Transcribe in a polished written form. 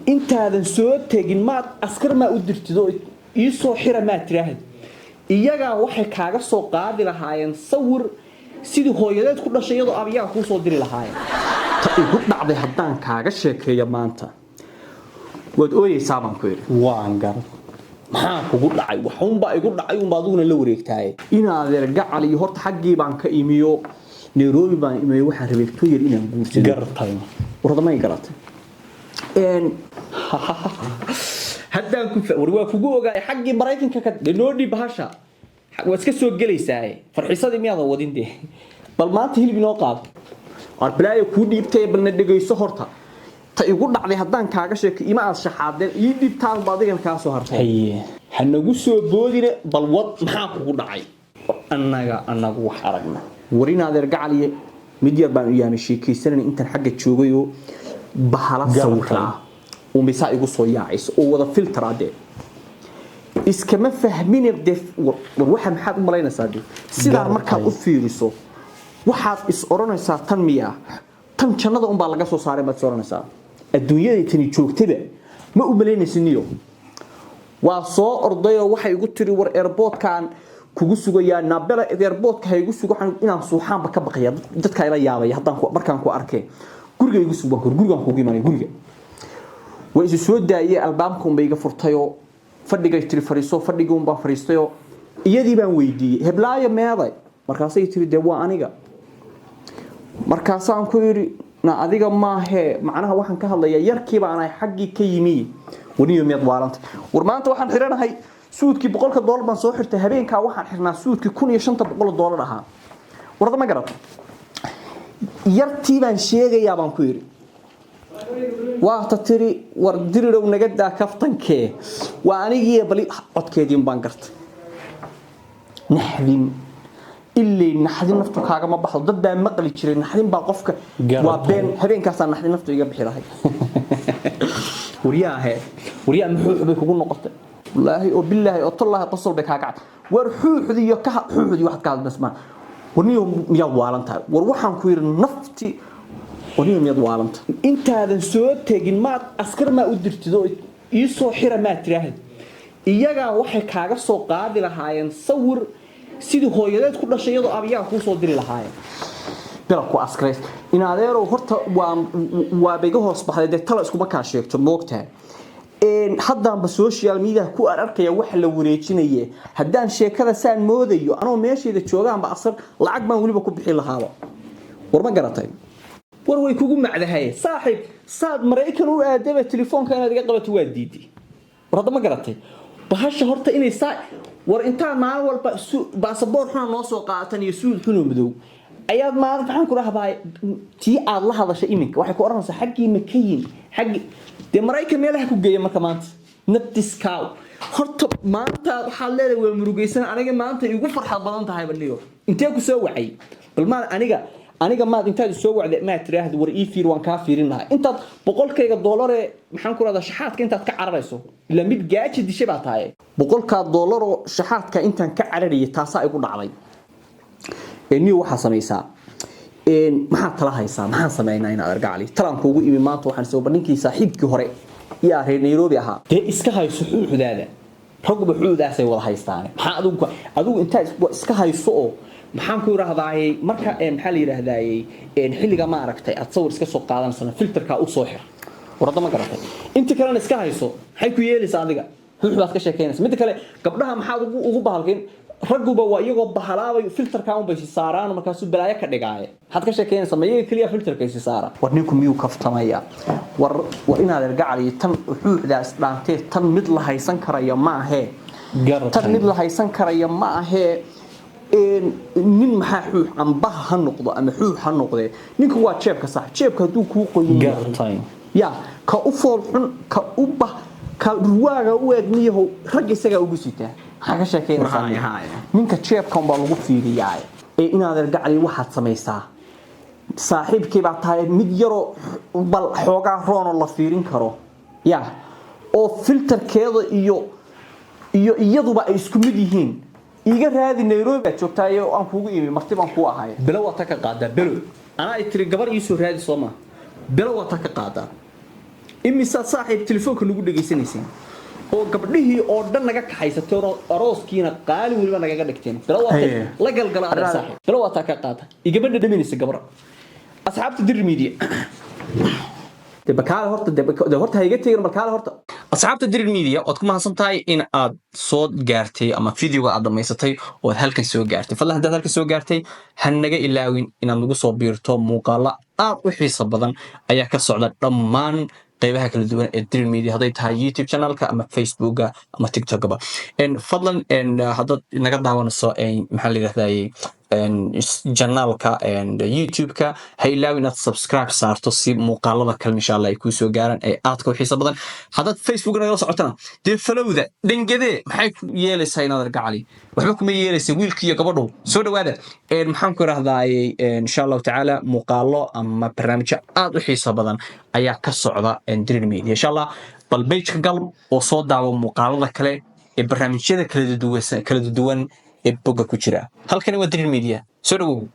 intaadan soo tagin maad askar ma u dirtido ii soo xira ma tiraahid iyaga waxay kaaga soo qaadi lahaayeen sawir sidii hooyadeed ku dhashay iyadoo abiyaha ku soo diri lahaayeen ta igu dhacday haddaan kaaga sheekeeyo maanta wad ooyeysaa baan ku yiri waan gar maxaa kugu dhacay waxuunba igu dhacay un baaduguna la wareegtaay inaad ergacal iyo horta xaggii baan ka imiyo Nairobi baan imiyo waxaan rabay ku yiri inaan guursado gartay warada garatay haddaan ku waa kugu ogaay xaggii Mareykanka ka dhinodhi bahasha waa iska soo galaysaa farxisadii miyaad wadintay bal maanta hilib inoo qaad arbalaayo ku dhiibtay balna dhageyso horta ta igu dhacday haddaan kaaga sheekay ima aad shaxaadeen ii dhibtaan baadigan ka soo hartay hanagu soo boodina bal wad maxaa kugu dhacay anagu wax aragna warinaad ergacaliye mid yar baan u yaamay sheekaysanay intan xagga joogayo bahala sawirka ومسا igu soo yaacayso oo wada filter ade iskama fahmin waxa maxaad u malaynaysaa sida marka u fiiriso waxaad is oranaysaa tan miya tan jannada un baa laga soo saaray baad oranaysaa adduunyada tani joogtaba ma u malaynaysiiniyo waa soo orday oo waxa igu tiri war airportkan kugu sugayaa nabela airportka hay igu sugan inaan suuxaanba ka baqaya dadka ila yaabay haddaan markaan ku arkay guriga igu sugan gurigan ku gimanay guriga وإذا سود داية البامكم بيجا فرطيو فدقة تري فريسو فدقون با فريستيو يدي بان ويدي هبلايا ماذا مركاسي تري دوا أنيجا مركاسان كويري نا أديجا ما هي معناها واحد كهلا يركب أنا حقي كيمي ونيوم يضوارنت ورمانت واحد حرنا هاي سود كي بقولك الدولار بنصوحر تهرين كواحد حرنا سود كي كون يشنط بقول الدولار ها ورد ما قرأت يرتي بان شيء يا بان كويري وقتتري ورديرو نغدا كفتنكه وانيغي بلي codkeedin baan gartay naxdin illee naxdin naftu kaaga ma baxdo dad baa maqli jiray naxdin baa qofka waa been habeenkaas naxdin naftu iga bixi lahayd wariyaa muxuu xubay kugu noqotay wallahi oo billahi oo tallahi qosol bay kaaga cad war xuuxdiyo ka xuuxdiyo wax ka hadasmaan warniyo miyaa waalantaa war waxaan ku yiri nafti ونيوم يضوالنت intaadan soo tagin maad askar ma u dirtido ii soo xira ma tiraahid iyaga waxay kaaga soo qaadi lahaayeen sawir sidii hooyadeed ku dhashay iyadoo abiyaha ku soo diri lahaayeen bila ku askreys in adeero horta waa bayga hoos baxday tala isku ma ka sheegto moogtaa haddaan ba social media ku arkaya wax la wareejinaye haddaan sheekada saan moodayo anoo meesheeda joogaan ba asar lacag baan waliba ku bixin lahaaba war ma garatay war way kugu macdahay saaxib saad Mareykan u aadaba telefoonka inaad iga qabato waa diiday war hadda ma garatay bahasha horta inay war inta maal walba baasaboor xuna noo soo qaatan iyo suud xun madow ayaad maal waxaan ku raahbay tii aad la hadashay iminka waxay ku oranaysaa xaqii makiin xaqi de Mareykan meelaha ku geeyay marka maanta nabtiskaaw horta maanta waxa leeyahay waa murugaysan aniga maanta igu farxad badan tahay baliyo intee ku soo wacay bal ma aniga ma intaad soo wacday ma tiraahdo war ii fiir waan ka fiirinahay intaad boqolkayga dollar ee maxaan ku raada shaxaadka intaad ka cararayso ila mid gaaji dishay baa tahay boqolka dollar oo shaxaadka intaan ka carariyay taasa igu dhacday niyo waxa sameeysaa maxaa tala haysaa maxaan sameeynaa in argaali talan kuugu imi maanta waxaan soo bandhinkii saaxiibkii hore yaa reer Nairobi ahaa ee iska hayso xuuxdaada ragba xuuxdaasay wada haystaan maxaa adigu intaad iska hayso oo maxaan ku raahdaay marka maxaa la yiraahdaay xilliga ma aragtay aad sawir iska soo qaadanayso filterka u soo xir warada ma garatay inta kale iska hayso waxay ku yeelaysaa adiga xuuxdaas ka sheekeynaysa mid kale gabdhaha maxaad ugu bahalkeen ragguba waa iyagoo bahalaabay filterka un bay saaraan markaas uu balaayo ka dhigaay had ka sheekeynaysa ma iyaga kaliya filterka ay saara war ninku miyuu kaftamaya war inaad ergacaliyo tan xuuxdaas dhaantay tan mid la haysan karayo ma ahe tan mid la haysan karayo ma ahe nin maxaa xuux ambaha ha noqdo ama xuux ha noqdee ninka waa jeebka sax jeebka haduu ku qoyin gartay ya ka u fool xun ka u bah ka ruwaaga u eegniyo rag isaga ugu sitaa haga sheekeynaysaa ninka jeebkan baa lagu fiiriyaa inaad ergacali waxaad sameeysaa saaxiibkii baa tahay mid yaro bal xoogaa roon la fiirin karo ya oo filterkeeda iyo iyaduba ay isku mid yihiin iga raadi Nairobi joogtaayo aan kuugu imi martibaan ku ahay bilo wata ka qaada bilo ana ay tiri gabar ii soo raadi Soomaa bilo wata ka qaada imisa saaxiib telefoonka nagu dhageysanaysiin oo gabdhihii oo dhan naga kaxaysatay oo arooskiina qaali waliba nagaga dhigteen bila waatay la galgala adeer saaxiib bila waataa ka qaata igabadha dhaminaysa gabadha asxaabta dir media debakaal horta hayga teegan markaal horta asxaabta dir media ood ku mahadsantahay in aad soo gaartay ama videoga aad dhamaysatay oo aad halkan soo gaartay fadlan haddaad halkan soo gaartay ha naga ilaawin inaad nagu soo biirto muuqaalo aad u xiiso badan ayaa ka socda dhammaan qaybaha kala duwan ee dir media haday tahay YouTube channelka ama Facebooka ama TikTokba fadlan haddaad naga daawanayso maxaa la yiraahdaa channelka YouTube-ka ha ilaawin inaad subscribe saarto si muuqaalada kale insha Allah ay ku soo gaaraan ay aadka u xiiso badan haddaad Facebook nagala socotana dee followda dhingade maxay yeelaysaa inaad argacali waxba kuma yeelaysa wiilkii iyo gabadhu soo dhawaada maxaan ku raahdaa insha Allah taala muuqaalo ama barnaamijyo aad u xiiso badan ayaa ka socda dir media insha Allah bal page-ka gal oo soo daawo muuqaalada kale ee barnaamijyada kala duwan ee bogga ku jira halkani waa dir media soo dhawow